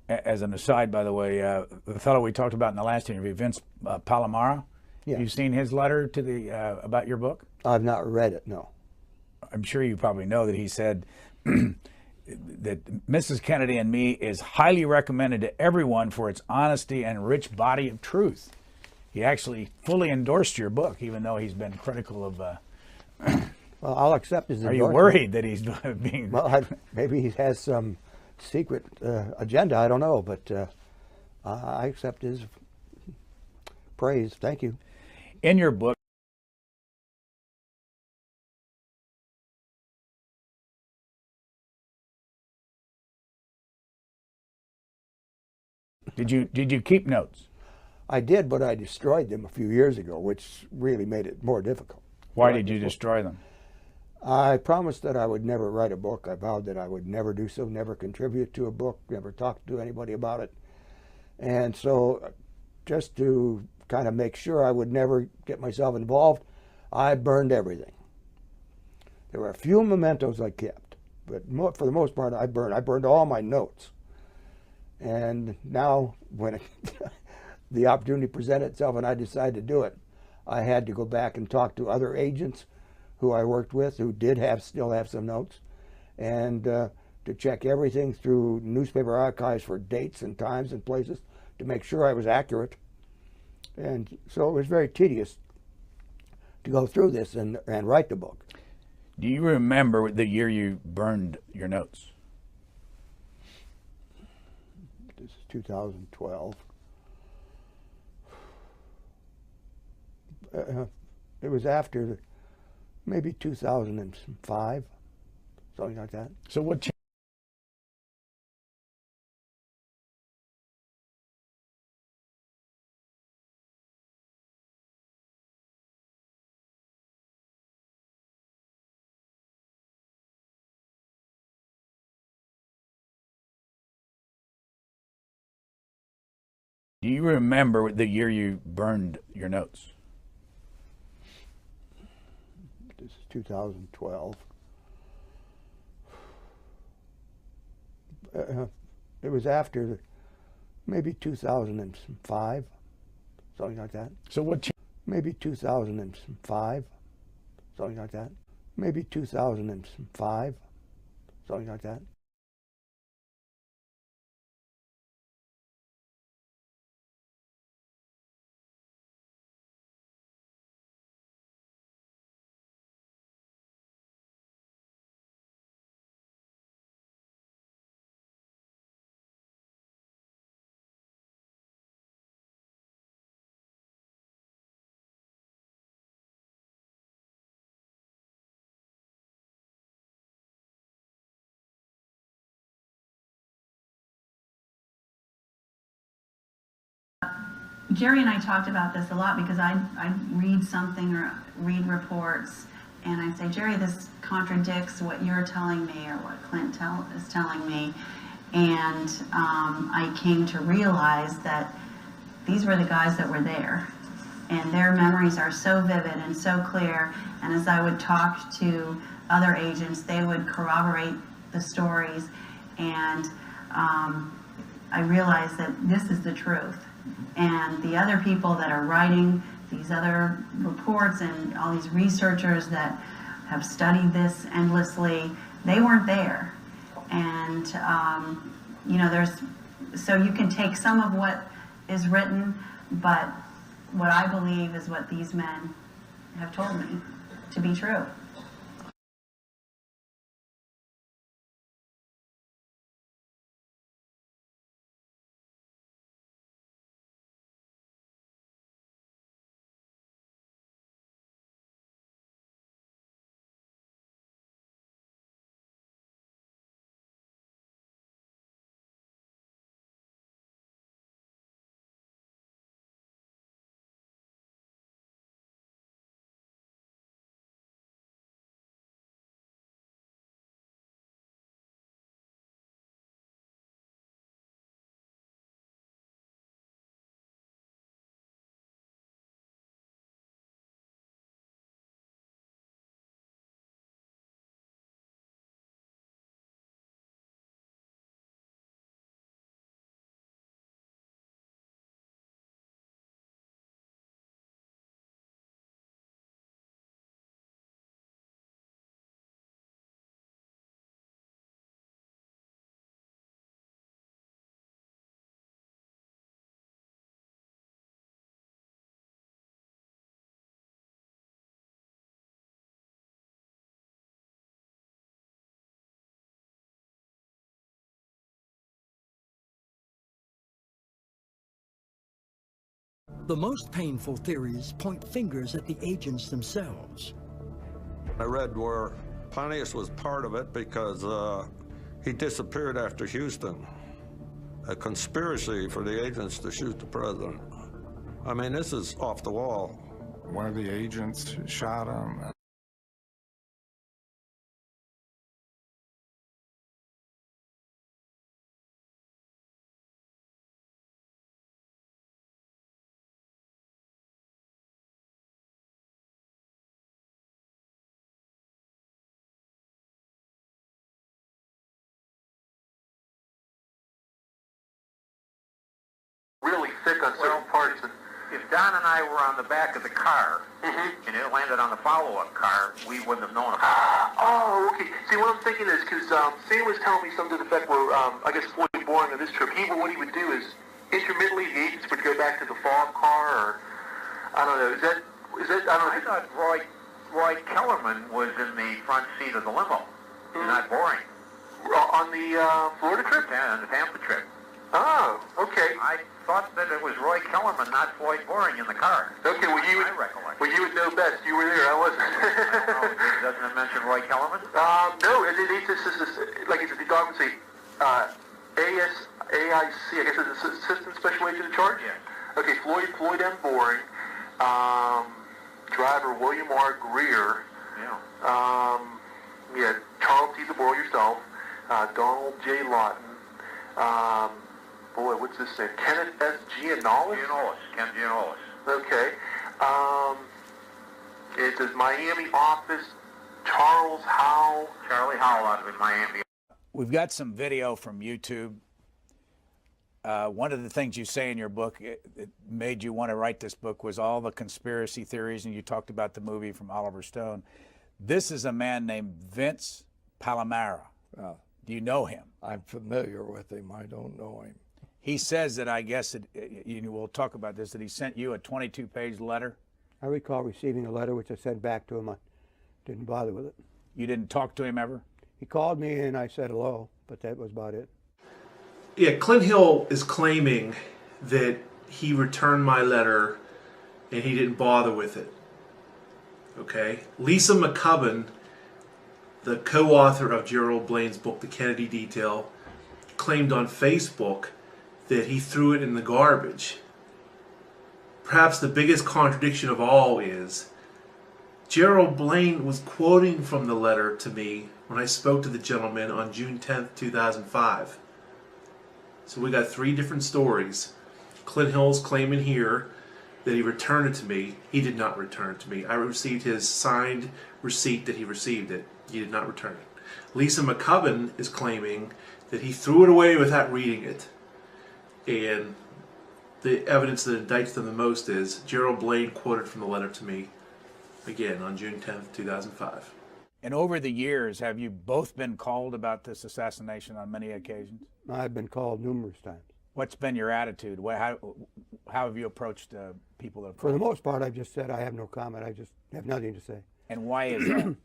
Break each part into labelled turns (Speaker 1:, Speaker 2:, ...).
Speaker 1: As an aside, by the way, the fellow we talked about in the last interview, Vince Palomaro,
Speaker 2: Yeah.
Speaker 1: you've seen his letter to the about your book?
Speaker 2: I've not read it, no.
Speaker 1: I'm sure you probably know that he said that Mrs. Kennedy and Me is highly recommended to everyone for its honesty and rich body of truth. He actually fully endorsed your book, even though he's been critical of.
Speaker 2: Well, I'll accept his
Speaker 1: Are
Speaker 2: endorsement.
Speaker 1: you worried that he's being?
Speaker 2: Well, maybe he has some secret agenda. I don't know, but I accept his praise. Thank you.
Speaker 1: In your book, did you keep notes?
Speaker 2: I did, but I destroyed them a few years ago, which really made it more difficult.
Speaker 1: Why did you destroy them?
Speaker 2: I promised that I would never write a book. I vowed that I would never do so, never contribute to a book, never talk to anybody about it. And so just to kind of make sure I would never get myself involved, I burned everything. There were a few mementos I kept, but for the most part, I burned all my notes. And now when the opportunity presented itself and I decided to do it, I had to go back and talk to other agents who I worked with who still have some notes, and to check everything through newspaper archives for dates and times and places to make sure I was accurate. And so it was very tedious to go through this and write the book.
Speaker 1: Do you remember the year you burned your notes?
Speaker 2: This is 2012. It was after maybe 2005, something like that.
Speaker 1: So what changed? Do you remember the year you burned your notes?
Speaker 2: This is 2012. It was after maybe 2005, something like that.
Speaker 1: So what changed?
Speaker 2: Maybe 2005, something like that. Maybe 2005, something like that.
Speaker 3: Jerry and I talked about this a lot because I read something or read reports and I say, Jerry, this contradicts what you're telling me or what Clint is telling me. And I came to realize that these were the guys that were there. And their memories are so vivid and so clear. And as I would talk to other agents, they would corroborate the stories. And I realized that this is the truth. And the other people that are writing these other reports and all these researchers that have studied this endlessly, they weren't there. And, you know, so you can take some of what is written, but what I believe is what these men have told me to be true.
Speaker 4: The most painful theories point fingers at the agents themselves.
Speaker 5: I read where Pontius was part of it because he disappeared after Houston. A conspiracy for the agents to shoot the president. I mean, this is off the wall.
Speaker 6: One of the agents shot him.
Speaker 7: Really thick on certain parts. If Don and I were on the back of the car, and it landed on the follow-up car, we wouldn't have known about it.
Speaker 8: Oh, okay. See, what I'm thinking is, because Sam was telling me something to the effect where, I guess Floyd Boring on this trip, what he would do is, intermittently, the agents would go back to the fog car, or, I don't know, is that, I don't know.
Speaker 7: I thought Roy Kellerman was in the front seat of the limo, not Boring.
Speaker 8: On the Florida trip?
Speaker 7: Yeah, on the Tampa trip.
Speaker 8: Oh, okay.
Speaker 7: I thought that it was Roy Kellerman, not Floyd Boring, in the car.
Speaker 8: Okay, well, you would know best. You were there, I wasn't.
Speaker 7: Doesn't it mention Roy Kellerman?
Speaker 8: No, like it's the dog would say, AIC, I guess it's Assistant Special Agent in Charge?
Speaker 7: Yeah.
Speaker 8: Okay, Floyd M. Boring, driver William R. Greer, Charles T. DeBoer, yourself, Donald J. Lawton, boy, what's this name? Kenneth S. Gianolis?
Speaker 7: Ken Gianolis.
Speaker 8: Okay. It says Miami office, Charlie Howell
Speaker 7: out of Miami.
Speaker 1: We've got some video from YouTube. One of the things you say in your book, it made you want to write this book, was all the conspiracy theories, and you talked about the movie from Oliver Stone. This is a man named Vince Palomara. Do you know him?
Speaker 9: I'm familiar with him. I don't know him.
Speaker 1: He says that, I guess, we'll talk about this, that he sent you a 22-page letter.
Speaker 2: I recall receiving a letter which I sent back to him. I didn't bother with it.
Speaker 1: You didn't talk to him ever?
Speaker 2: He called me and I said hello, but that was about it.
Speaker 10: Yeah, Clint Hill is claiming that he returned my letter and he didn't bother with it. Okay? Lisa McCubbin, the co-author of Gerald Blaine's book, The Kennedy Detail, claimed on Facebook that he threw it in the garbage. Perhaps the biggest contradiction of all is Gerald Blaine was quoting from the letter to me when I spoke to the gentleman on June 10th, 2005. So we got three different stories. Clint Hill's claiming here that he returned it to me. He did not return it to me. I received his signed receipt that he received it. He did not return it. Lisa McCubbin is claiming that he threw it away without reading it. And the evidence that indicts them the most is Gerald Blaine quoted from the letter to me, again, on June 10th, 2005.
Speaker 1: And over the years, have you both been called about this assassination on many occasions?
Speaker 2: I've been called numerous times. What's
Speaker 1: been your attitude? How have you approached people that have
Speaker 2: For the most part, I've just said I have no comment. I just have nothing to say.
Speaker 1: And why is that?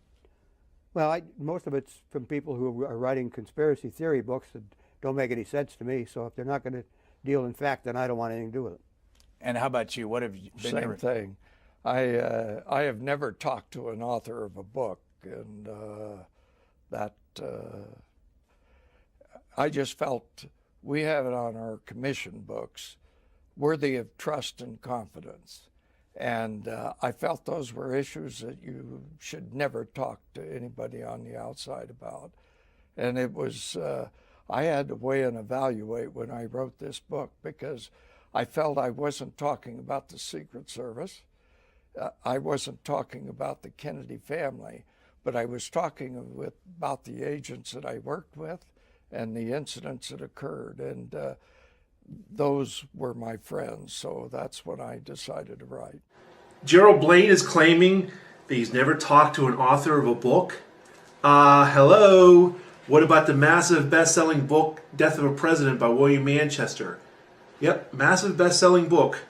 Speaker 2: Well, most of it's from people who are writing conspiracy theory books that don't make any sense to me. So if they're not going to deal in fact, then I don't want anything to do with it.
Speaker 1: And how about you? What have you been?
Speaker 9: Same thing. I have never talked to an author of a book, and I just felt we have it on our commission books, worthy of trust and confidence. And I felt those were issues that you should never talk to anybody on the outside about. And it was, I had to weigh and evaluate when I wrote this book, because I felt I wasn't talking about the Secret Service. I wasn't talking about the Kennedy family, but I was talking about the agents that I worked with and the incidents that occurred. And those were my friends, so that's when I decided to write.
Speaker 10: Gerald Blaine is claiming that he's never talked to an author of a book. Hello? What about the massive best-selling book, Death of a President by William Manchester? Yep, massive best-selling book.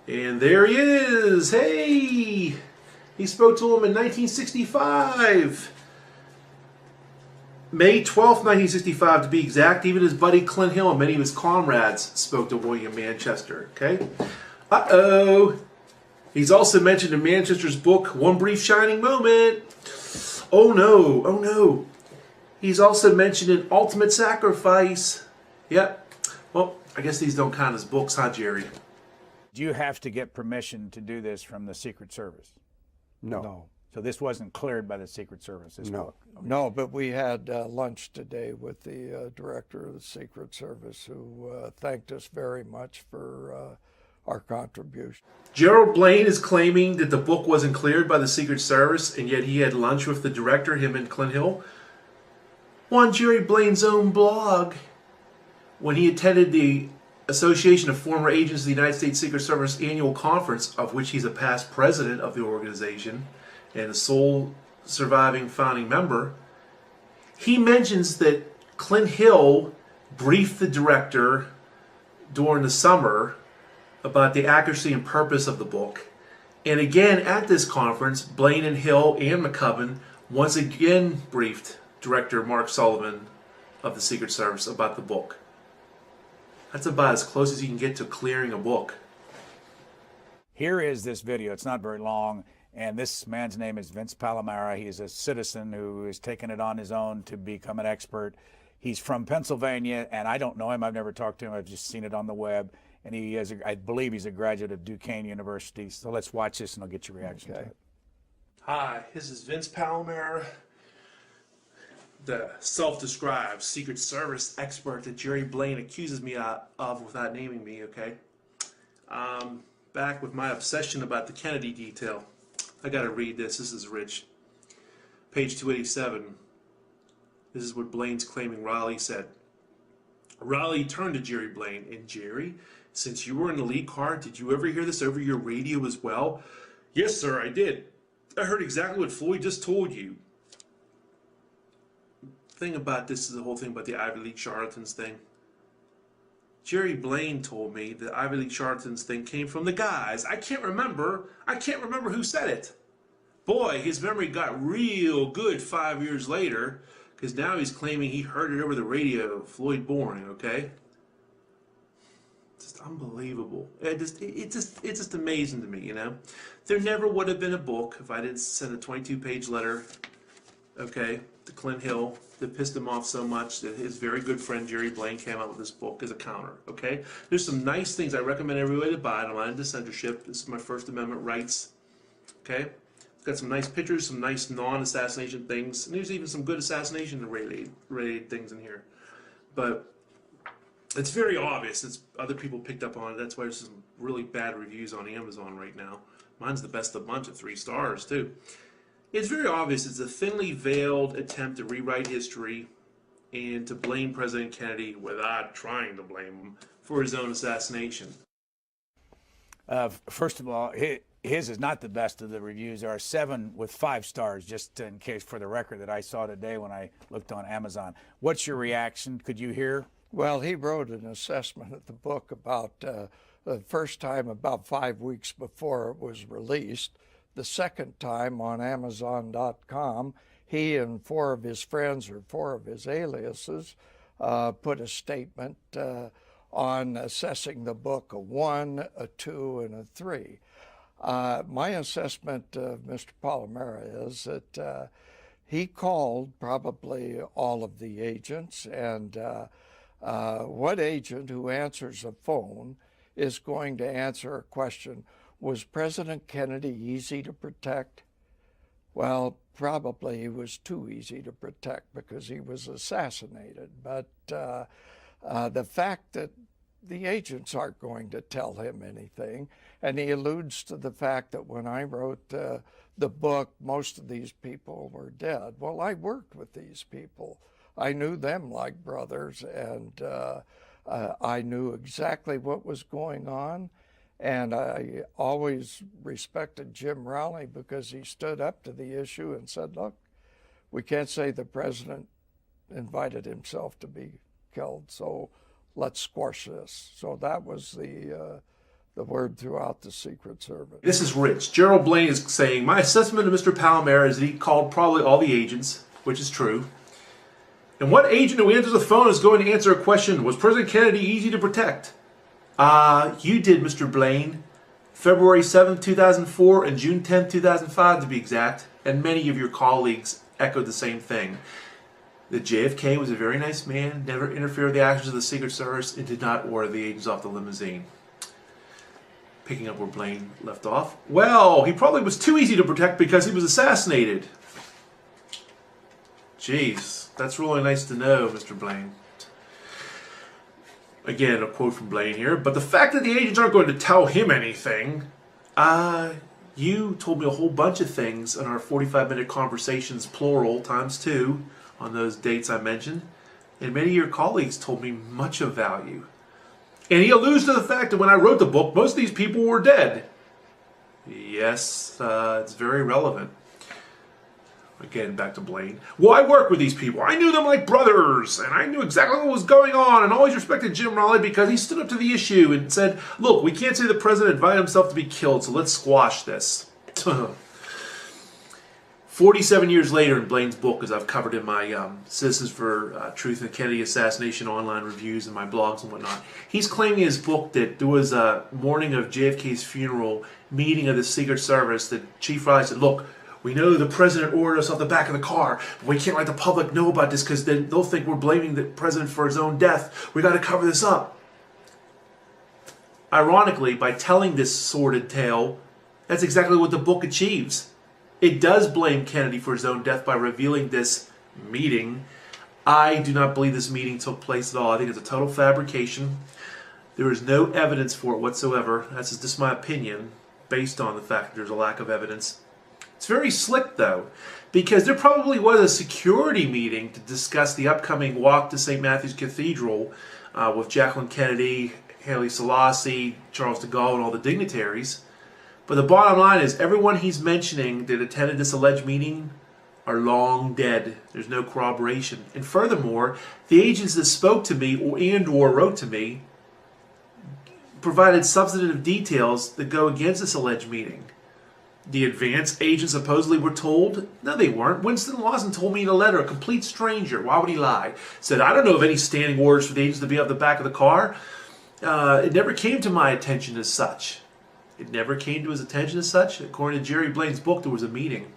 Speaker 10: And there he is. Hey! He spoke to him in 1965. May 12th, 1965 to be exact. Even his buddy Clint Hill and many of his comrades spoke to William Manchester. Okay? Uh-oh. He's also mentioned in Manchester's book, One Brief Shining Moment. Oh no, oh no. He's also mentioned in Ultimate Sacrifice. Yep. Well, I guess these don't count as books, huh, Jerry?
Speaker 1: Do you have to get permission to do this from the Secret Service?
Speaker 2: No.
Speaker 1: So this wasn't cleared by the Secret Service, this book?
Speaker 9: No, but we had lunch today with the director of the Secret Service, who thanked us very much for our contribution.
Speaker 10: Gerald Blaine is claiming that the book wasn't cleared by the Secret Service, and yet he had lunch with the director, him and Clint Hill. On Jerry Blaine's own blog, when he attended the Association of Former Agents of the United States Secret Service annual conference, of which he's a past president of the organization and the sole surviving founding member, he mentions that Clint Hill briefed the director during the summer about the accuracy and purpose of the book. And again, at this conference, Blaine and Hill and McCubbin once again briefed Director Mark Sullivan of the Secret Service about the book. That's about as close as you can get to clearing a book.
Speaker 1: Here is this video. It's not very long. And this man's name is Vince Palomara. He is a citizen who has taken it on his own to become an expert. He's from Pennsylvania, and I don't know him. I've never talked to him. I've just seen it on the web. And he is, I believe he's a graduate of Duquesne University. So let's watch this and I'll get your reaction to it.
Speaker 10: Hi, this is Vince Palomara, the self-described Secret Service expert that Jerry Blaine accuses me of without naming me, okay? Back with my obsession about the Kennedy detail. I gotta read this. This is rich. Page 287. This is what Blaine's claiming Raleigh said. Raleigh turned to Jerry Blaine. And Jerry, since you were in the lead car, did you ever hear this over your radio as well? Yes, sir, I did. I heard exactly what Floyd just told you. The thing about this is the whole thing about the Ivy League charlatans thing. Jerry Blaine told me the Ivy League charlatans thing came from the guys. I can't remember who said it. Boy, his memory got real good 5 years later, because now he's claiming he heard it over the radio, Floyd Boring, okay? Just unbelievable. It's just amazing to me, you know? There never would have been a book if I didn't send a 22-page letter, okay, to Clint Hill that pissed him off so much that his very good friend Jerry Blaine came out with this book as a counter, okay? There's some nice things. I recommend everybody to buy it. I'm not into censorship. This is my First Amendment rights, okay? It's got some nice pictures, some nice non-assassination things, and there's even some good assassination-related things in here. But it's very obvious. It's other people picked up on it. That's why there's some really bad reviews on Amazon right now. Mine's the best of the bunch at 3 stars, too. It's very obvious it's a thinly veiled attempt to rewrite history and to blame President Kennedy without trying to blame him for his own assassination.
Speaker 1: First of all, his is not the best of the reviews. There are 7 with 5 stars, just in case for the record, that I saw today when I looked on Amazon. What's your reaction? Could you hear?
Speaker 9: Well, he wrote an assessment of the book about the first time about 5 weeks before it was released. The second time on Amazon.com, he and 4 of his friends or 4 of his aliases put a statement on assessing the book a 1, a 2, and a 3. My assessment of Mr. Palomara is that he called probably all of the agents, and what agent who answers a phone is going to answer a question, was President Kennedy easy to protect? Well, probably he was too easy to protect because he was assassinated. But the fact that the agents aren't going to tell him anything, and he alludes to the fact that when I wrote the book, most of these people were dead. Well, I worked with these people. I knew them like brothers, and I knew exactly what was going on. And I always respected Jim Raleigh because he stood up to the issue and said, look, we can't say the president invited himself to be killed, so let's squash this. So that was the word throughout the Secret Service.
Speaker 10: This is rich. Gerald Blaine is saying, my assessment of Mr. Palomara is that he called probably all the agents, which is true. And what agent who answers the phone is going to answer a question, was President Kennedy easy to protect? You did, Mr. Blaine. February 7th, 2004 and June 10th, 2005 to be exact, and many of your colleagues echoed the same thing. That JFK was a very nice man, never interfered with the actions of the Secret Service, and did not order the agents off the limousine. Picking up where Blaine left off. Well, he probably was too easy to protect because he was assassinated. Jeez, that's really nice to know, Mr. Blaine. Again, a quote from Blaine here. But the fact that the agents aren't going to tell him anything, you told me a whole bunch of things in our 45-minute conversations, plural, ×2, on those dates I mentioned. And many of your colleagues told me much of value. And he alludes to the fact that when I wrote the book, most of these people were dead. Yes, it's very relevant. Again, back to Blaine. Well, I worked with these people. I knew them like brothers, and I knew exactly what was going on, and always respected Jim Raleigh because he stood up to the issue and said, look, we can't say the president invited himself to be killed, so let's squash this. 47 years later in Blaine's book, as I've covered in my Citizens for Truth and Kennedy Assassination online reviews and my blogs and whatnot, he's claiming in his book that there was a morning of JFK's funeral meeting of the Secret Service that Chief Riley said, look, we know the president ordered us off the back of the car, but we can't let the public know about this because then they'll think we're blaming the president for his own death. We got to cover this up. Ironically, by telling this sordid tale, that's exactly what the book achieves. It does blame Kennedy for his own death by revealing this meeting. I do not believe this meeting took place at all. I think it's a total fabrication. There is no evidence for it whatsoever. That's just my opinion, based on the fact that there's a lack of evidence. It's very slick, though, because there probably was a security meeting to discuss the upcoming walk to St. Matthew's Cathedral with Jacqueline Kennedy, Haile Selassie, Charles de Gaulle, and all the dignitaries. But the bottom line is everyone he's mentioning that attended this alleged meeting are long dead. There's no corroboration. And furthermore, the agents that spoke to me or wrote to me provided substantive details that go against this alleged meeting. The advance agents supposedly were told. No, they weren't. Winston Lawson told me in a letter, a complete stranger. Why would he lie? Said, I don't know of any standing orders for the agents to be up the back of the car. It never came to my attention as such. It never came to his attention as such. According to Jerry Blaine's book, there was a meeting.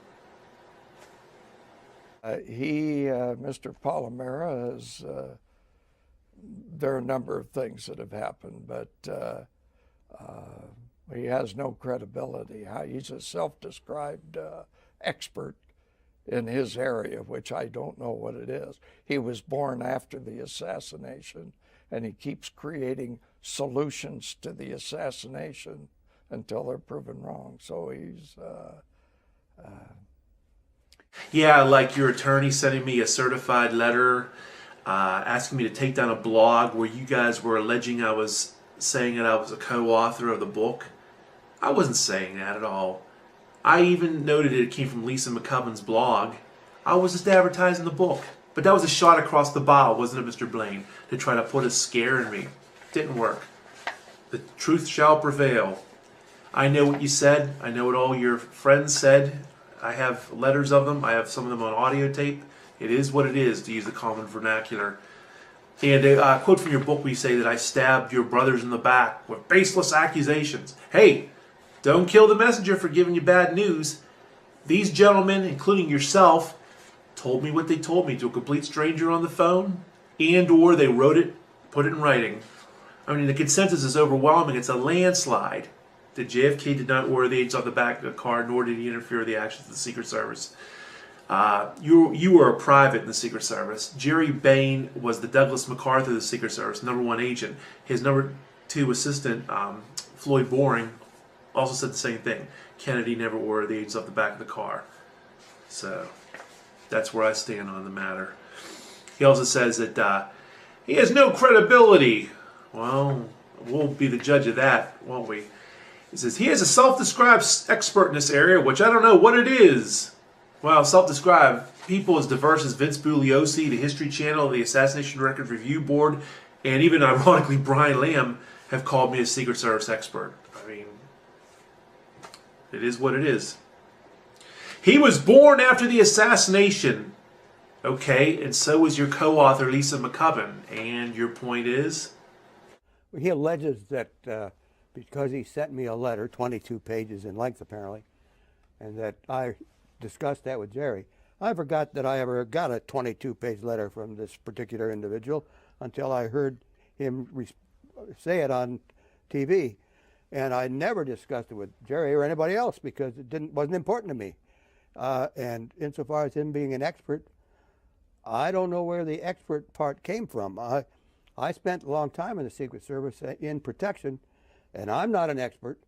Speaker 9: Mr. Palomera, there are a number of things that have happened, but he has no credibility. He's a self-described expert in his area, which I don't know what it is. He was born after the assassination, and he keeps creating solutions to the assassination until they're proven wrong. So he's...
Speaker 10: Yeah, like your attorney sending me a certified letter asking me to take down a blog where you guys were alleging I was saying that I was a co-author of the book. I wasn't saying that at all. I even noted it came from Lisa McCubben's blog. I was just advertising the book. But that was a shot across the bow, wasn't it, Mr. Blaine? To try to put a scare in me. Didn't work. The truth shall prevail. I know what you said. I know what all your friends said. I have letters of them. I have some of them on audio tape. It is what it is, to use the common vernacular. And a quote from your book where you say that I stabbed your brothers in the back with baseless accusations. Hey, don't kill the messenger for giving you bad news. These gentlemen, including yourself, told me what they told me to a complete stranger on the phone, and or they wrote it, put it in writing. I mean, the consensus is overwhelming. It's a landslide that JFK did not order the agents off the back of the car, nor did he interfere with the actions of the Secret Service. You were a private in the Secret Service. Jerry Bain was the Douglas MacArthur of the Secret Service, #1 agent. His #2 assistant, Floyd Boring, also said the same thing. Kennedy never ordered the agents off the back of the car. So that's where I stand on the matter. He also says that he has no credibility. Well, we'll be the judge of that, won't we? He says he is a self-described expert in this area, which I don't know what it is. Well, self-described people as diverse as Vince Bugliosi, the History Channel, the Assassination Record Review Board, and even ironically Brian Lamb have called me a Secret Service expert. I mean, it is what it is. He was born after the assassination. Okay, and so was your co-author Lisa McCubben. And your point is?
Speaker 2: He alleges that because he sent me a letter, 22 pages in length apparently, and that I discussed that with Jerry. I forgot that I ever got a 22-page letter from this particular individual until I heard him say it on TV. And I never discussed it with Jerry or anybody else because it wasn't important to me. And insofar as him being an expert, I don't know where the expert part came from. I spent a long time in the Secret Service in protection, and I'm not an expert,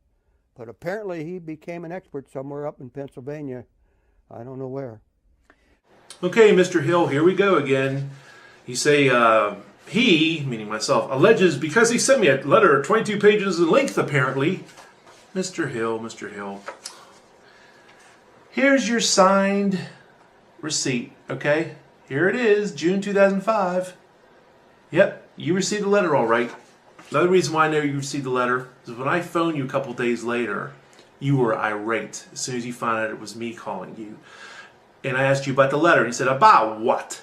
Speaker 2: but apparently he became an expert somewhere up in Pennsylvania. I don't know where.
Speaker 10: Okay, Mr. Hill, here we go again. You say, he, meaning myself, alleges because he sent me a letter 22 pages in length, apparently. Mr. Hill. Here's your signed receipt, okay? Here it is, June 2005. Yep, you received the letter all right. Another reason why I know you received the letter is when I phoned you a couple days later, you were irate as soon as you found out it was me calling you. And I asked you about the letter, and you said, about what?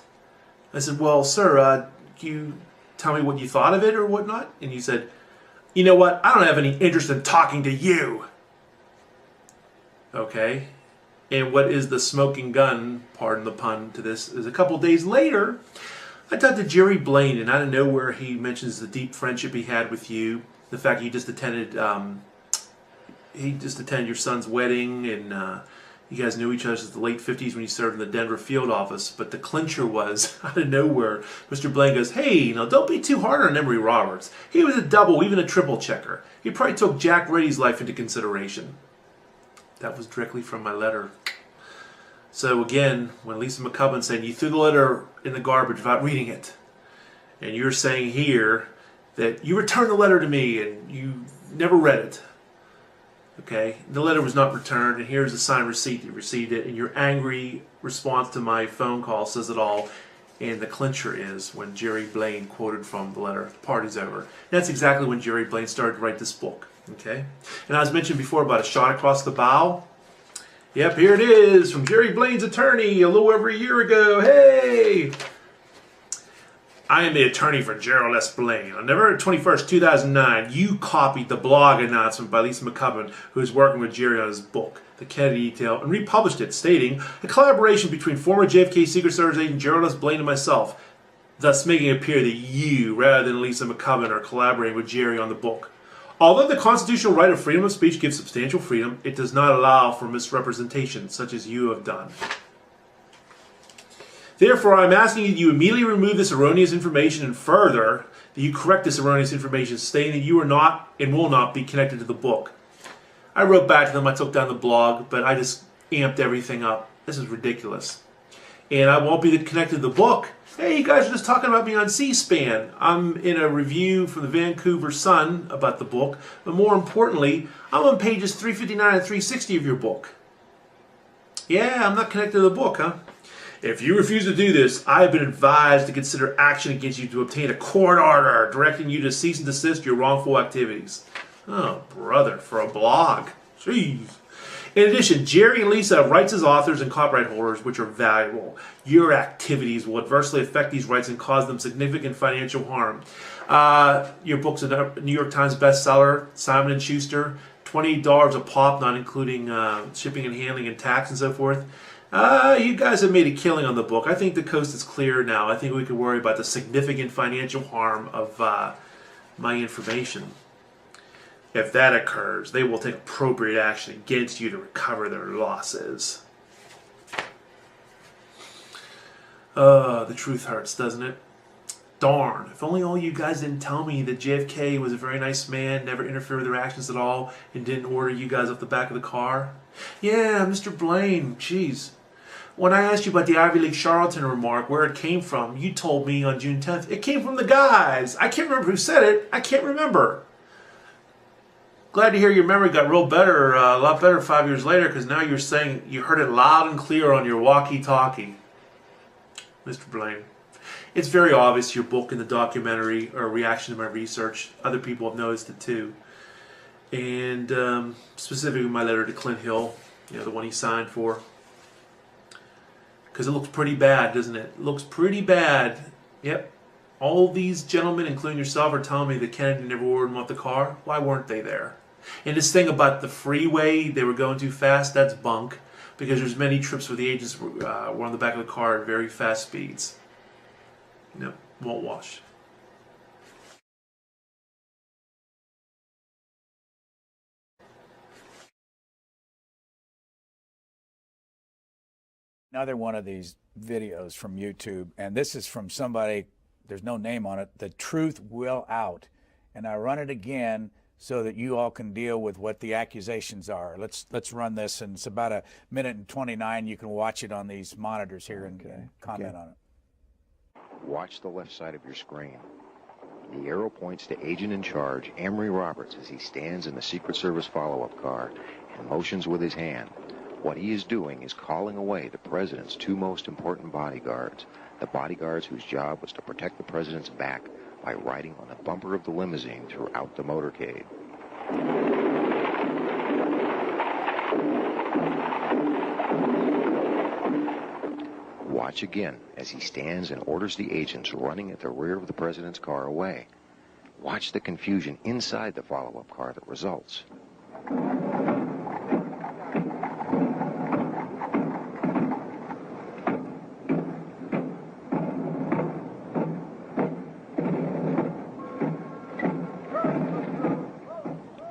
Speaker 10: I said, well, sir, can you tell me what you thought of it or whatnot? And you said, you know what, I don't have any interest in talking to you. Okay. And what is the smoking gun, pardon the pun to this, is a couple days later, I talked to Jerry Blaine, and out of nowhere he mentions the deep friendship he had with you, the fact he just attended your son's wedding, and you guys knew each other since the late 50s when you served in the Denver field office. But the clincher was, out of nowhere, Mr. Blaine goes, hey, don't be too hard on Emory Roberts. He was a double, even a triple checker. He probably took Jack Reddy's life into consideration. That was directly from my letter. So again, when Lisa McCubbin said you threw the letter in the garbage without reading it, and you're saying here that you returned the letter to me and you never read it. Okay, the letter was not returned, and here's the signed receipt you received it, and your angry response to my phone call says it all. And the clincher is when Jerry Blaine quoted from the letter, the party's over. And that's exactly when Jerry Blaine started to write this book. Okay, and I was mentioned before about a shot across the bow. Yep, here it is from Jerry Blaine's attorney a little over a year ago. Hey! I am the attorney for Gerald S. Blaine. On November 21st, 2009, you copied the blog announcement by Lisa McCubbin, who is working with Jerry on his book, The Kennedy Detail, and republished it, stating, a collaboration between former JFK Secret Service agent Gerald S. Blaine and myself, thus making it appear that you, rather than Lisa McCubbin, are collaborating with Jerry on the book. Although the constitutional right of freedom of speech gives substantial freedom, it does not allow for misrepresentation, such as you have done. Therefore, I am asking you immediately remove this erroneous information, and further, that you correct this erroneous information, stating that you are not and will not be connected to the book. I wrote back to them, I took down the blog, but I just amped everything up. This is ridiculous. And I won't be connected to the book. Hey, you guys are just talking about me on C-SPAN. I'm in a review from the Vancouver Sun about the book, but more importantly, I'm on pages 359 and 360 of your book. Yeah, I'm not connected to the book, huh? If you refuse to do this, I have been advised to consider action against you to obtain a court order directing you to cease and desist your wrongful activities. Oh, brother, for a blog. Jeez. In addition, Jerry and Lisa have rights as authors and copyright holders, which are valuable. Your activities will adversely affect these rights and cause them significant financial harm. Your book's a New York Times bestseller, Simon & Schuster, $28 a pop, not including shipping and handling and tax and so forth. You guys have made a killing on the book. I think the coast is clear now. I think we can worry about the significant financial harm of my information. If that occurs, they will take appropriate action against you to recover their losses. The truth hurts, doesn't it? Darn, if only all you guys didn't tell me that JFK was a very nice man, never interfered with their actions at all, and didn't order you guys off the back of the car. Yeah, Mr. Blaine, jeez. When I asked you about the Ivy League charlatan remark, where it came from, you told me on June 10th, it came from the guys. I can't remember who said it. I can't remember. Glad to hear your memory got real better, a lot better 5 years later, because now you're saying you heard it loud and clear on your walkie-talkie. Mr. Blaine, it's very obvious your book and the documentary are a reaction to my research. Other people have noticed it too. And specifically my letter to Clint Hill, the one he signed for. Because it looks pretty bad, doesn't it? It looks pretty bad. Yep. All these gentlemen, including yourself, are telling me that Kennedy never ordered him off the car. Why weren't they there? And this thing about the freeway, they were going too fast, that's bunk. Because there's many trips where the agents were on the back of the car at very fast speeds. No, won't wash.
Speaker 1: Another one of these videos from YouTube, and this is from somebody, there's no name on it, The Truth Will Out. And I run it again so that you all can deal with what the accusations are. Let's run this, and it's about a minute and 29. You can watch it on these monitors here and comment on it.
Speaker 11: Watch the left side of your screen. The arrow points to Agent in Charge, Emory Roberts, as he stands in the Secret Service follow-up car and motions with his hand. What he is doing is calling away the president's two most important bodyguards, the bodyguards whose job was to protect the president's back by riding on the bumper of the limousine throughout the motorcade. Watch again as he stands and orders the agents running at the rear of the president's car away. Watch the confusion inside the follow-up car that results.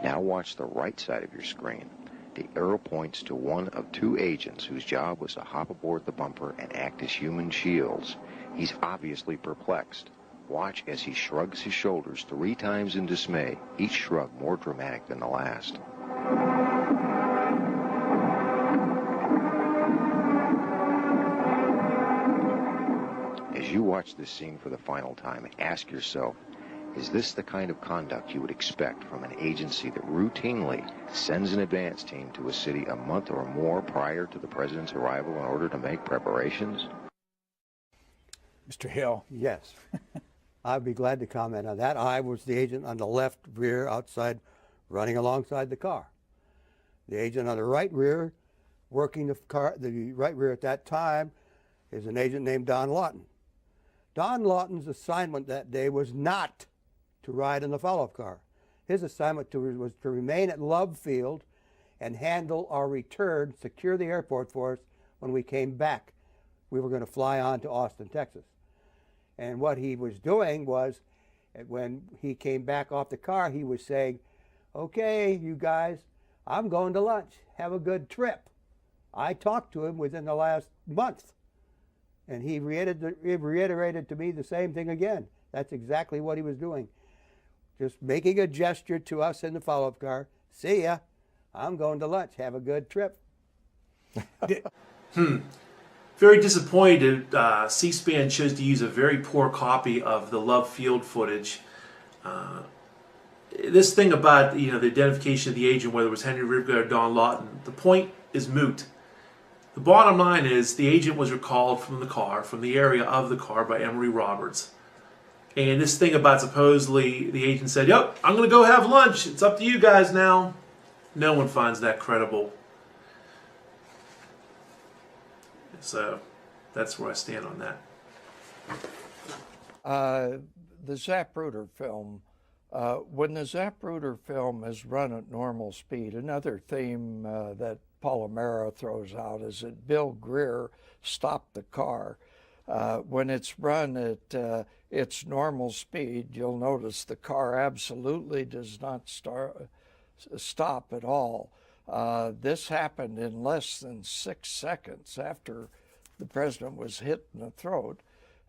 Speaker 11: Now watch the right side of your screen. The arrow points to one of two agents whose job was to hop aboard the bumper and act as human shields. He's obviously perplexed. Watch as he shrugs his shoulders 3 times in dismay, each shrug more dramatic than the last. As you watch this scene for the final time, ask yourself, is this the kind of conduct you would expect from an agency that routinely sends an advance team to a city a month or more prior to the president's arrival in order to make preparations?
Speaker 1: Mr. Hill.
Speaker 2: Yes. I'd be glad to comment on that. I was the agent on the left rear outside, running alongside the car. The agent on the right rear, working the car, the right rear at that time, is an agent named Don Lawton. Don Lawton's assignment that day was not to ride in the follow-up car. His assignment was to remain at Love Field and handle our return, secure the airport for us when we came back. We were going to fly on to Austin, Texas. And what he was doing was, when he came back off the car, he was saying, okay, you guys, I'm going to lunch. Have a good trip. I talked to him within the last month, and he reiterated to me the same thing again. That's exactly what he was doing. Just making a gesture to us in the follow-up car. See ya. I'm going to lunch. Have a good trip.
Speaker 10: Very disappointed. C-SPAN chose to use a very poor copy of the Love Field footage. This thing about the identification of the agent, whether it was Henry Ribgard or Don Lawton, the point is moot. The bottom line is the agent was recalled from the car, from the area of the car, by Emory Roberts. And this thing about supposedly the agent said, yep, I'm going to go have lunch. It's up to you guys now. No one finds that credible. So that's where I stand on that.
Speaker 9: The Zapruder film, when the Zapruder film is run at normal speed, another theme that Paul O'Mara throws out is that Bill Greer stopped the car. When it's run at its normal speed, you'll notice the car absolutely does not stop at all. This happened in less than 6 seconds after the president was hit in the throat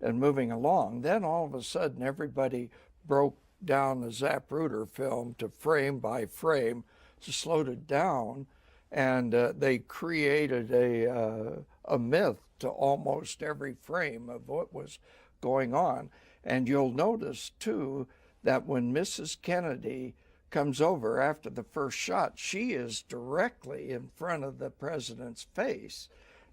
Speaker 9: and moving along. Then all of a sudden everybody broke down the Zapruder film to frame by frame, slowed it down, and they created a myth to almost every frame of what was going on. And you'll notice too that when Mrs. Kennedy comes over after the first shot, she is directly in front of the president's face.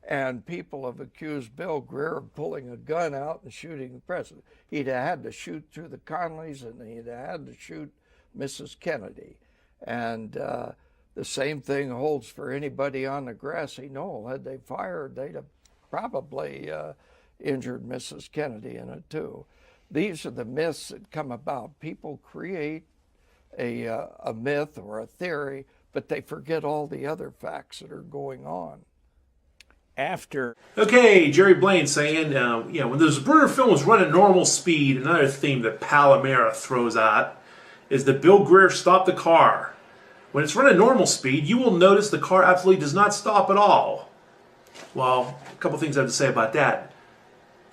Speaker 9: And people have accused Bill Greer of pulling a gun out and shooting the president. He'd have had to shoot through the Conleys, and he'd have had to shoot Mrs. Kennedy. And the same thing holds for anybody on the grassy knoll. Had they fired, they'd have probably injured Mrs. Kennedy in it too. These are the myths that come about. People create a myth or a theory, but they forget all the other facts that are going on.
Speaker 10: Okay, Jerry Blaine saying, when the Zapruder film was running normal speed, another theme that Palomera throws out is that Bill Greer stopped the car. When it's running normal speed, you will notice the car absolutely does not stop at all. Well, a couple things I have to say about that.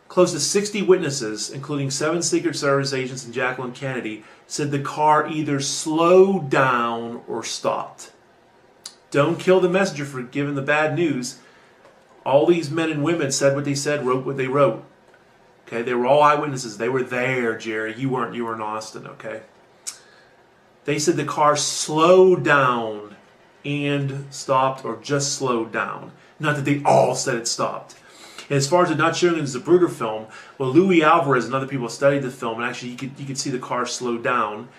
Speaker 10: Close to 60 witnesses, including 7 Secret Service agents and Jacqueline Kennedy, said the car either slowed down or stopped. Don't kill the messenger for giving the bad news. All these men and women said what they said, wrote what they wrote. Okay, they were all eyewitnesses. They were there, Jerry. You weren't. You were in Austin, okay? They said the car slowed down and stopped, or just slowed down. Not that they all said it stopped. And as far as it not showing in the Zapruder film, well, Louis Alvarez and other people studied the film, and actually you could see the car slow down.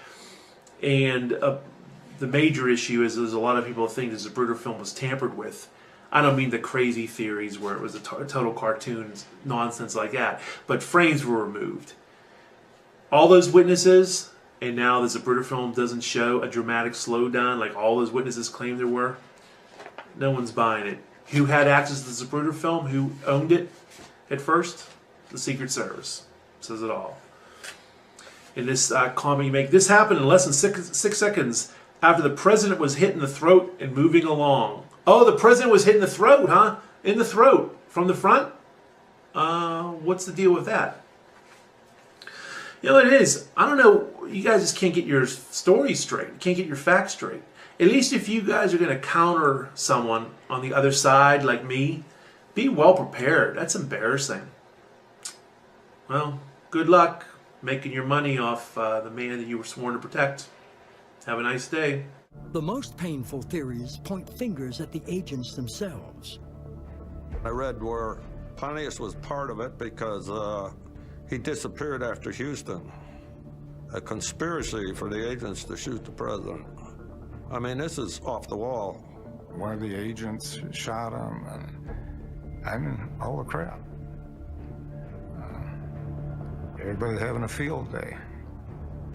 Speaker 10: And the major issue is there's a lot of people think the Zapruder film was tampered with. I don't mean the crazy theories where it was a total cartoon nonsense like that, but frames were removed. All those witnesses, and now the Zapruder film doesn't show a dramatic slowdown like all those witnesses claimed there were. No one's buying it. Who had access to the Zapruder film? Who owned it at first? The Secret Service. Says it all. In this comment you make, this happened in less than six seconds after the president was hit in the throat and moving along. Oh, the president was hit in the throat, huh? In the throat. From the front? What's the deal with that? You know what it is? I don't know. You guys just can't get your story straight. You can't get your facts straight. At least if you guys are going to counter someone on the other side like me, be well prepared. That's embarrassing. Well, good luck making your money off the man that you were sworn to protect. Have a nice day.
Speaker 4: The most painful theories point fingers at the agents themselves.
Speaker 5: I read where Pontius was part of it because he disappeared after Houston. A conspiracy for the agents to shoot the president. I mean, this is off the wall.
Speaker 6: One of the agents shot him, and holy crap. Everybody's having a field day.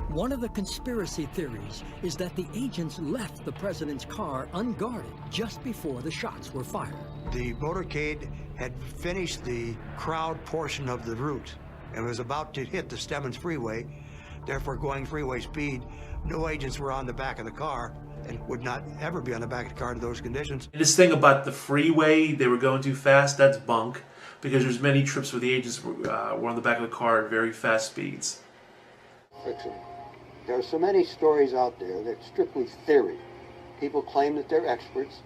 Speaker 4: One of the conspiracy theories is that the agents left the president's car unguarded just before the shots were fired.
Speaker 12: The motorcade had finished the crowd portion of the route and was about to hit the Stemmons Freeway, therefore going freeway speed. No agents were on the back of the car and would not ever be on the back of the car in those conditions.
Speaker 10: And this thing about the freeway, they were going too fast, that's bunk, because there's many trips where the agents were on the back of the car at very fast speeds.
Speaker 2: There are so many stories out there that strictly theory. People claim that they're experts.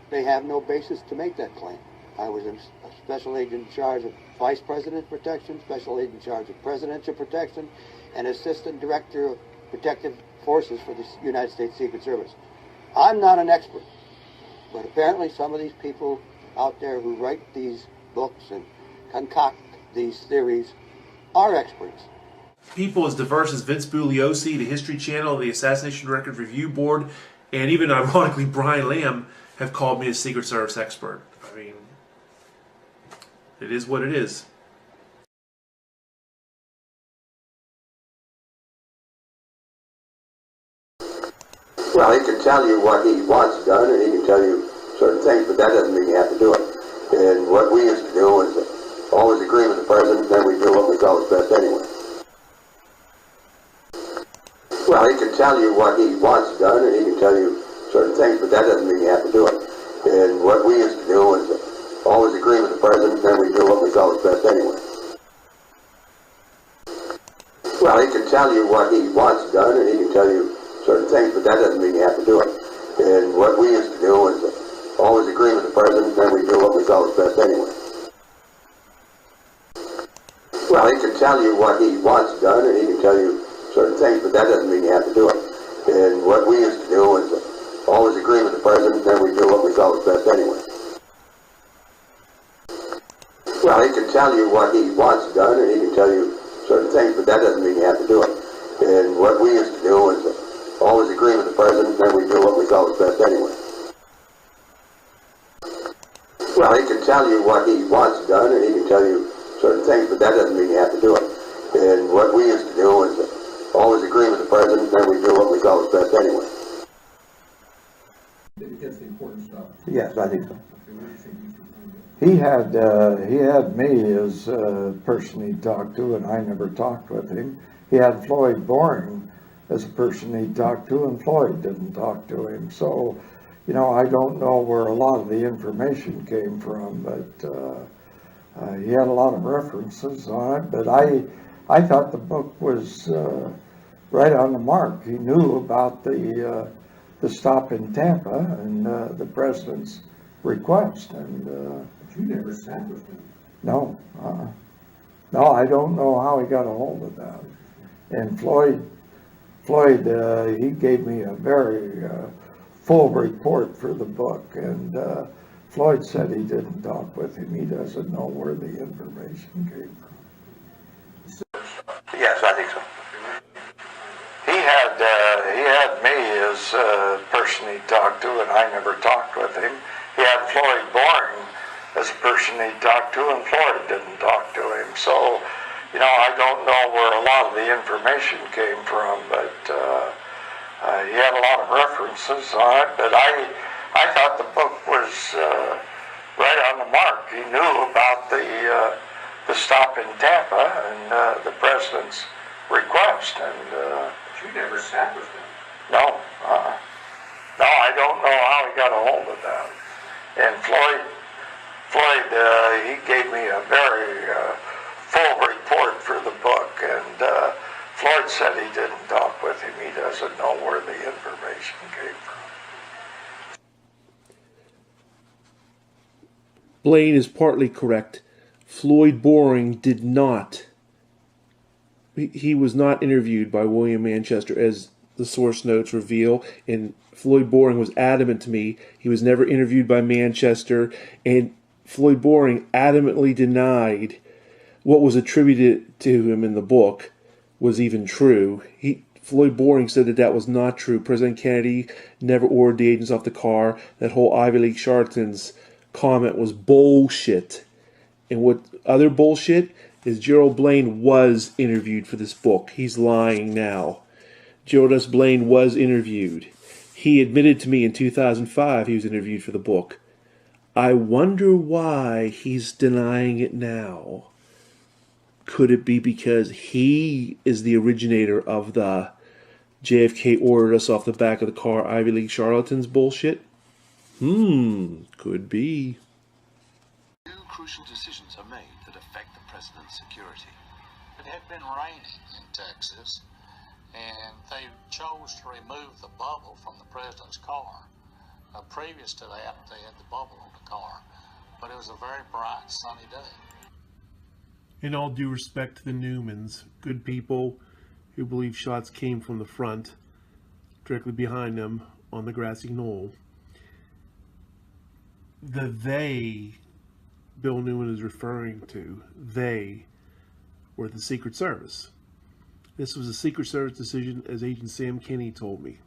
Speaker 2: They have no basis to make that claim. I was a special agent in charge of Vice President Protection, special agent in charge of Presidential Protection, and Assistant Director of Protective Forces for the United States Secret Service. I'm not an expert, but apparently some of these people out there who write these books and concoct these theories are experts.
Speaker 10: People as diverse as Vince Bugliosi, the History Channel, the Assassination Records Review Board, and even ironically Brian Lamb have called me a Secret Service expert. I mean, it is what it is.
Speaker 13: Well, he can tell you what he wants done, and he can tell you certain things, but that doesn't mean you have to do it. And what we used to do was always agree with the president, then we do what we felt was best anyway. Well, he can tell you what he wants done, and he can tell you certain things, but that doesn't mean you have to do it. And what we used to do was always agree with the president, then we do what we felt was best anyway. Well, he can tell you what he wants done, and he can tell you certain things, but that doesn't mean you have to do it. And what we used to do was always agree with the president, then we do what we felt was best anyway. Well, he can tell you what he wants done, and he can tell you certain things, but that doesn't mean you have to do it. And what we used to do was always agree with the president, then we do what we felt was best anyway. Well, he can tell you what he wants done, and he can tell you certain things, but that doesn't mean you have to do it. And what we used to do was always agree with the president, then we do what we felt was best anyway. Well, he can tell you what he wants done, and he can tell you certain things, but that doesn't mean you have to do it. And what we fellow's best anyway.
Speaker 14: That's the important stuff.
Speaker 2: Yes, I think so. He had me as a person he talked to, and I never talked with him. He had Floyd Boring as a person he talked to, and Floyd didn't talk to him. So, you know, I don't know where a lot of the information came from, but he had a lot of references on it. But I thought the book was right on the mark. He knew about the stop in Tampa and the president's request, and
Speaker 14: But you never sat with him.
Speaker 2: no, no, I don't know how he got a hold of that. And Floyd, he gave me a very full report for the book, and Floyd said he didn't talk with him. He doesn't know where the information came from. Yes, I think so. He had me as a person he talked to, and I never talked with him. He had Floyd Boring as a person he talked to, and Floyd didn't talk to him. So, you know, I don't know where a lot of the information came from, but he had a lot of references on it. But I thought the book was right on the mark. He knew about the stop in Tampa and the president's request, and
Speaker 14: But you never sat with him.
Speaker 2: no, no, I don't know how he got a hold of that. And Floyd, he gave me a very full report for the book, and Floyd said he didn't talk with him. He doesn't know where the information came from.
Speaker 10: Blaine is partly correct. Floyd Boring did not. He was not interviewed by William Manchester, as the source notes reveal, and Floyd Boring was adamant to me he was never interviewed by Manchester, and Floyd Boring adamantly denied what was attributed to him in the book was even true. Floyd Boring said that was not true. President Kennedy never ordered the agents off the car. That whole Ivy League charlatans comment was bullshit. And what other bullshit is, Gerald Blaine was interviewed for this book. He's lying now. Gerald S. Blaine was interviewed. He admitted to me in 2005 he was interviewed for the book. I wonder why he's denying it now. Could it be because he is the originator of the JFK ordered us off the back of the car Ivy League charlatans bullshit? Could be.
Speaker 15: Two crucial decisions are made that affect the president's security. It had been raining in Texas, and they chose to remove the bubble from the president's car. Previous to that, they had the bubble on the car, but it was a very bright, sunny day.
Speaker 10: In all due respect to the Newmans, good people who believe shots came from the front, directly behind them on the grassy knoll. The they Bill Newman is referring to, they were the Secret Service. This was a Secret Service decision, as Agent Sam Kinney told me.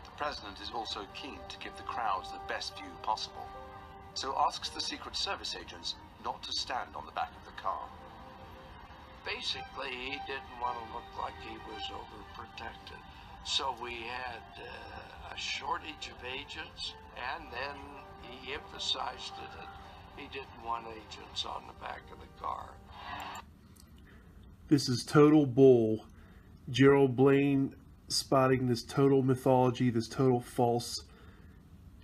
Speaker 15: The president is also keen to give the crowds the best view possible, so asks the Secret Service agents not to stand on the back of the car.
Speaker 16: Basically, he didn't want to look like he was overprotected. So we had a shortage of agents, and then he emphasized that he didn't want agents on the back of the car.
Speaker 10: This is total bull. Gerald Blaine spotting this total mythology, this total false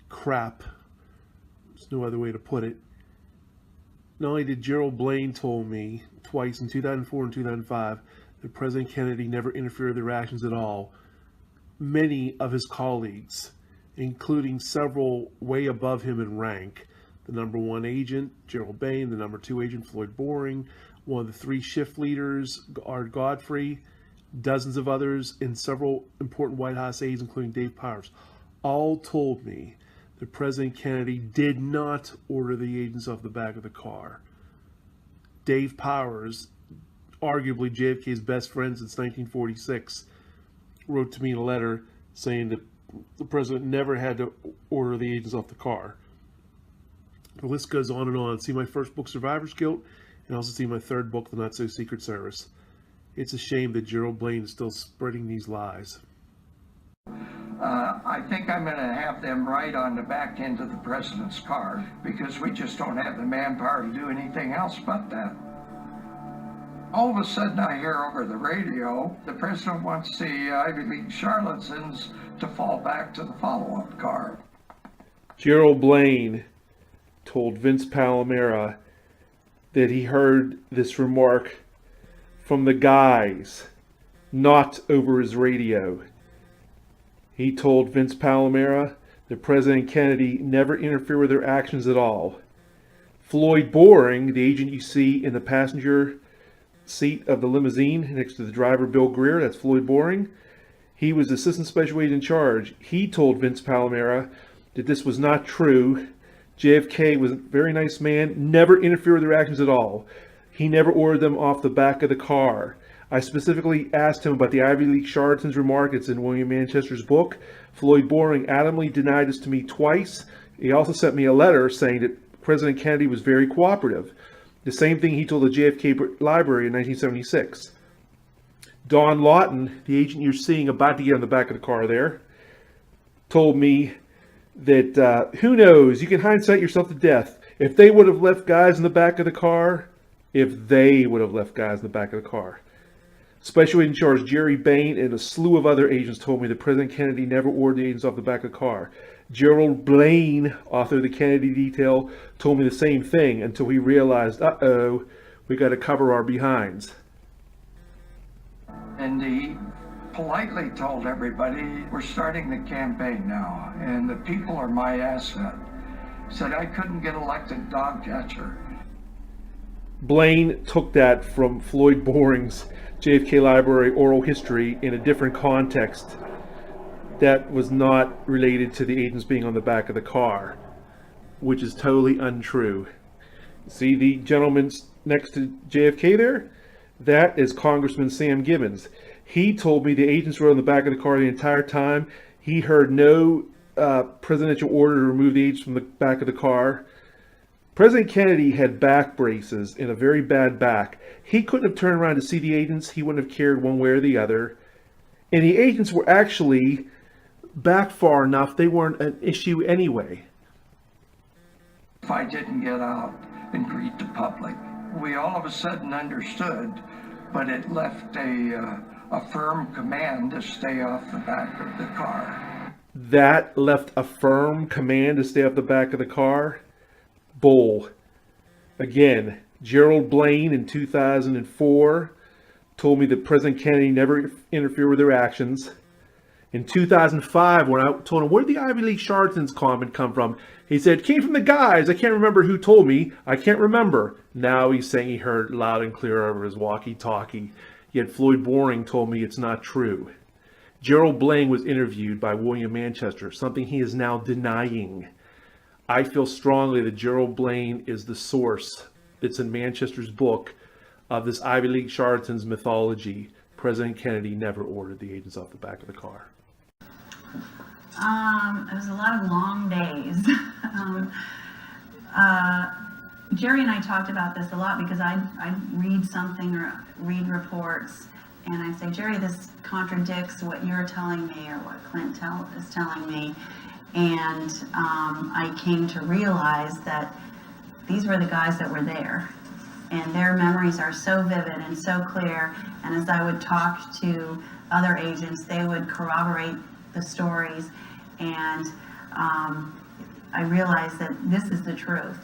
Speaker 10: crap. There's no other way to put it. Not only did Gerald Blaine told me twice in 2004 and 2005 that President Kennedy never interfered with their actions at all, many of his colleagues, including several way above him in rank, the number 1 agent, Gerald Bain, the number 2 agent, Floyd Boring, one of the 3 shift leaders, Art Godfrey, dozens of others, and several important White House aides, including Dave Powers, all told me that President Kennedy did not order the agents off the back of the car. Dave Powers, arguably JFK's best friend since 1946, wrote to me in a letter saying that the president never had to order the agents off the car. The list goes on and on. See my first book, Survivor's Guilt, and also see my third book, The Not-So-Secret Service. It's a shame that Gerald Blaine is still spreading these lies.
Speaker 16: I think I'm going to have them right on the back end of the president's car because we just don't have the manpower to do anything else but that. All of a sudden I hear over the radio, the president wants the Ivy League charlatans to fall back to the follow-up car.
Speaker 17: Gerald Blaine told Vince Palomera that he heard this remark from the guys, not over his radio. He told Vince Palomera that President Kennedy never interfered with their actions at all. Floyd Boring, the agent you see in the passenger seat of the limousine next to the driver Bill Greer, that's Floyd Boring, he was Assistant Special Agent in charge. He told Vince Palomera that this was not true. JFK was a very nice man, never interfered with their actions at all. He never ordered them off the back of the car. I specifically asked him about the Ivy League charlatans remark. It's in William Manchester's book. Floyd Boring adamantly denied this to me twice. He also sent me a letter saying that President Kennedy was very cooperative. The same thing he told the JFK Library in 1976. Don Lawton, the agent you're seeing about to get on the back of the car there, told me that, who knows, you can hindsight yourself to death. If they would have left guys in the back of the car, Special Agent in Charge Jerry Bain and a slew of other agents told me that President Kennedy never ordered the agents off the back of the car. Gerald Blaine, author of the Kennedy Detail, told me the same thing until he realized, uh-oh, we got to cover our behinds.
Speaker 16: And he politely told everybody, we're starting the campaign now, and the people are my asset. Said I couldn't get elected dog catcher.
Speaker 17: Blaine took that from Floyd Boring's JFK Library oral history in a different context that was not related to the agents being on the back of the car, which is totally untrue. See the gentleman next to JFK there? That is Congressman Sam Gibbons. He told me the agents were on the back of the car the entire time. He heard no presidential order to remove the agents from the back of the car. President Kennedy had back braces and a very bad back. He couldn't have turned around to see the agents. He wouldn't have cared one way or the other. And the agents were actually back far enough, they weren't an issue anyway.
Speaker 16: If I didn't get out and greet the public, we all of a sudden understood, but it left a firm command to stay off the back of the car.
Speaker 17: That left a firm command to stay off the back of the car? Bull. Again, Gerald Blaine in 2004 told me that President Kennedy never interfered with their actions. In 2005, when I told him, where did the Ivy League charlatans comment come from? He said, it came from the guys. I can't remember who told me. I can't remember. Now he's saying he heard loud and clear over his walkie-talkie. Yet Floyd Boring told me it's not true. Gerald Blaine was interviewed by William Manchester, something he is now denying. I feel strongly that Gerald Blaine is the source. It's in Manchester's book of this Ivy League charlatans mythology. President Kennedy never ordered the agents off the back of the car.
Speaker 3: It was a lot of long days. Jerry and I talked about this a lot because I read something or read reports and I say, Jerry, this contradicts what you're telling me or what Clint is telling me. And I came to realize that these were the guys that were there. And their memories are so vivid and so clear. And as I would talk to other agents, they would corroborate the stories. And I realized that this is the truth.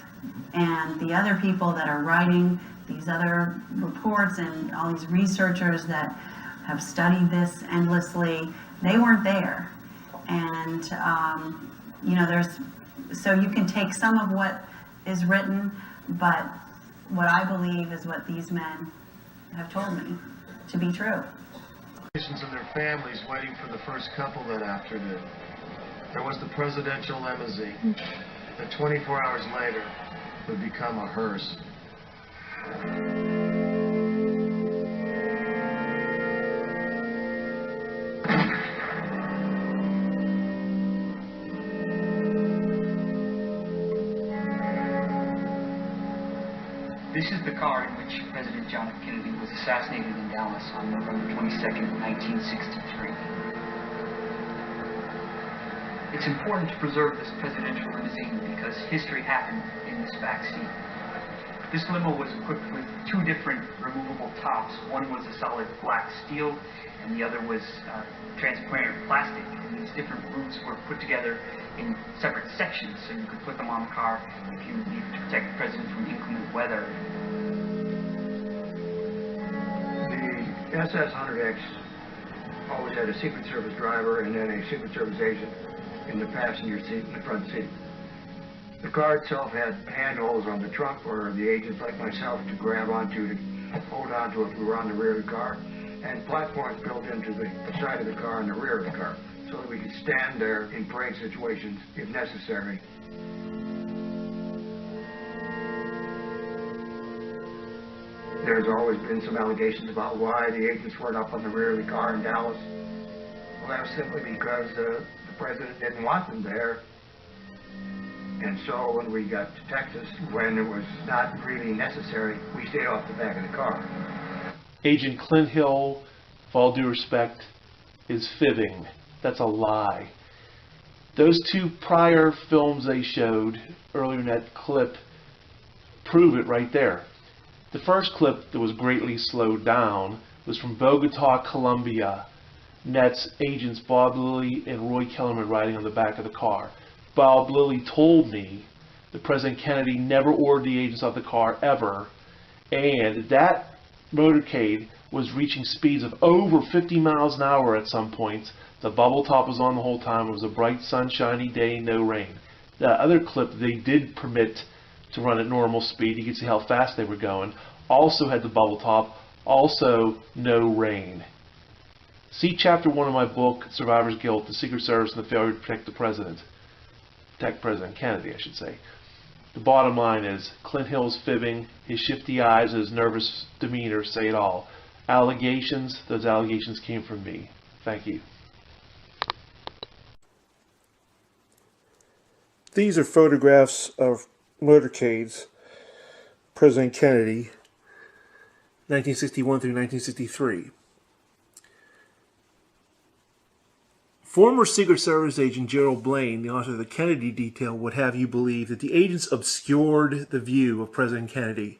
Speaker 3: And the other people that are writing these other reports and all these researchers that have studied this endlessly, they weren't there. And, so you can take some of what is written, but what I believe is what these men have told me to be true.
Speaker 18: And their families waiting for the first couple that afternoon. There was the presidential limousine that 24 hours later would become a hearse.
Speaker 19: This is the car in which President John F. Kennedy was assassinated in Dallas on November 22nd, 1963. It's important to preserve this presidential limousine because history happened in this backseat. This limo was equipped with two different removable tops. One was a solid black steel, and the other was transparent plastic. And these different roofs were put together in separate sections, so you could put them on the car if you needed to protect the president from inclement weather.
Speaker 12: The SS-100X always had a Secret Service driver and then a Secret Service agent in the passenger seat, in the front seat. The car itself had handholds on the trunk for the agents like myself to grab onto, to hold onto if we were on the rear of the car, and platforms built into the side of the car and the rear of the car, so that we could stand there in parade situations if necessary. There's always been some allegations about why the agents weren't up on the rear of the car in Dallas. Well, that was simply because the president didn't want them there. And so when we got to Texas, when it was not really necessary, we stayed off the back of the car.
Speaker 17: Agent Clint Hill, with all due respect, is fibbing. That's a lie. Those two prior films they showed earlier in that clip prove it right there. The first clip that was greatly slowed down was from Bogota, Colombia. And that's agents Bob Lilly and Roy Kellerman riding on the back of the car. Bob Lilly told me that President Kennedy never ordered the agents off the car ever, and that motorcade was reaching speeds of over 50 miles an hour at some points. The bubble top was on the whole time. It was a bright, sunshiny day, no rain. The other clip they did permit to run at normal speed. You could see how fast they were going. Also had the bubble top. Also no rain. See Chapter 1 of my book, Survivor's Guilt, the Secret Service and the Failure to Protect the President. Protect President Kennedy, I should say. The bottom line is, Clint Hill's fibbing, his shifty eyes, his nervous demeanor say it all. Allegations, those allegations came from me. Thank you. These are photographs of motorcades, President Kennedy, 1961 through 1963. Former Secret Service agent Gerald Blaine, the author of the Kennedy Detail, would have you believe that the agents obscured the view of President Kennedy.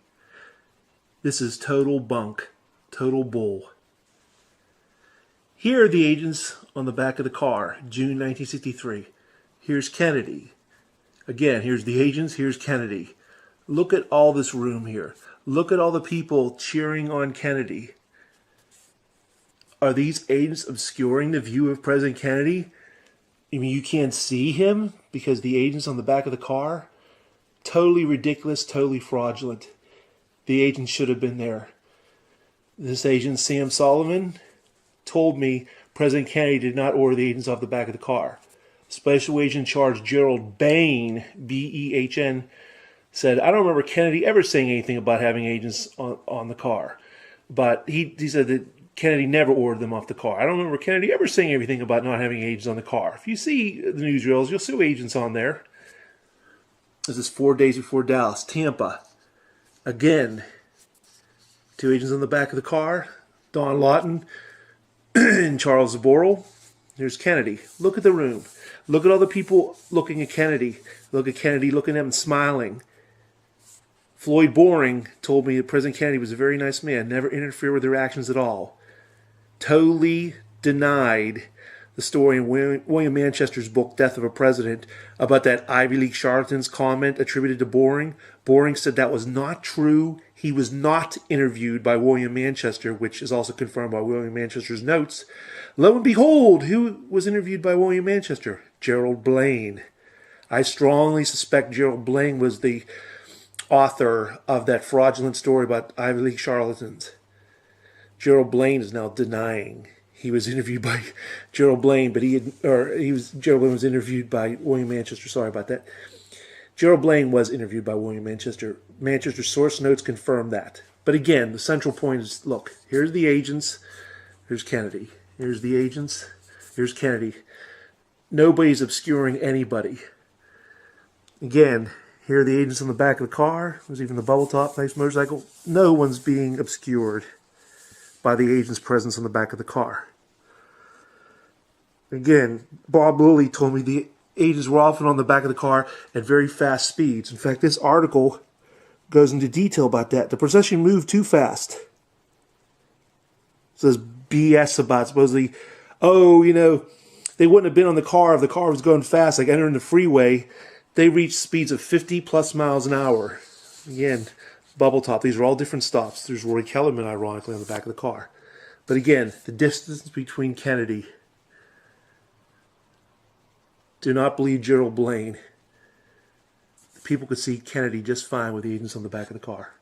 Speaker 17: This is total bunk, total bull. Here are the agents on the back of the car, June 1963. Here's Kennedy. Again, here's the agents, here's Kennedy. Look at all this room here. Look at all the people cheering on Kennedy. Are these agents obscuring the view of President Kennedy? I mean, you can't see him because the agent's on the back of the car? Totally ridiculous, totally fraudulent. The agent should have been there. This agent, Sam Sullivan, told me President Kennedy did not order the agents off the back of the car. Special Agent in Charge Gerald Behn, B-E-H-N, said, I don't remember Kennedy ever saying anything about having agents on the car. But he said that Kennedy never ordered them off the car. I don't remember Kennedy ever saying anything about not having agents on the car. If you see the newsreels, you'll see agents on there. This is 4 days before Dallas. Tampa. Again, two agents on the back of the car. Don Lawton and Charles Zaboral. Here's Kennedy. Look at the room. Look at all the people looking at Kennedy. Look at Kennedy looking at him and smiling. Floyd Boring told me that President Kennedy was a very nice man, never interfered with their actions at all. Totally denied the story in William Manchester's book, Death of a President, about that Ivy League charlatan's comment attributed to Boring. Boring said that was not true. He was not interviewed by William Manchester, which is also confirmed by William Manchester's notes. Lo and behold, who was interviewed by William Manchester? Gerald Blaine. I strongly suspect Gerald Blaine was the author of that fraudulent story about Ivy League charlatans. Gerald Blaine is now denying he was interviewed by Gerald Blaine, but Gerald Blaine was interviewed by William Manchester. Sorry about that. Gerald Blaine was interviewed by William Manchester. Manchester's source notes confirm that. But again, the central point is, look, here's the agents, here's Kennedy. Here's the agents, here's Kennedy. Nobody's obscuring anybody. Again, here are the agents on the back of the car. There's even the bubble top, nice motorcycle. No one's being obscured by the agent's presence on the back of the car. Again, Bob Lilly told me the agents were often on the back of the car at very fast speeds. In fact, this article goes into detail about that. The procession moved too fast. It says BS about supposedly, oh, you know, they wouldn't have been on the car if the car was going fast, like entering the freeway. They reached speeds of 50 plus miles an hour. Again, bubble top. These are all different stops. There's Roy Kellerman, ironically, on the back of the car. But again, the distance between Kennedy. Do not believe Gerald Blaine. People could see Kennedy just fine with the agents on the back of the car.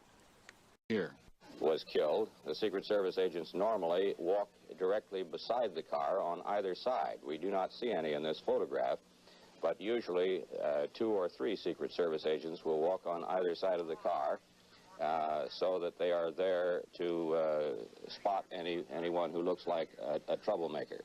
Speaker 20: Here was killed. The Secret Service agents normally walk directly beside the car on either side. We do not see any in this photograph, but usually 2 or 3 Secret Service agents will walk on either side of the car so that they are there to spot anyone who looks like a troublemaker.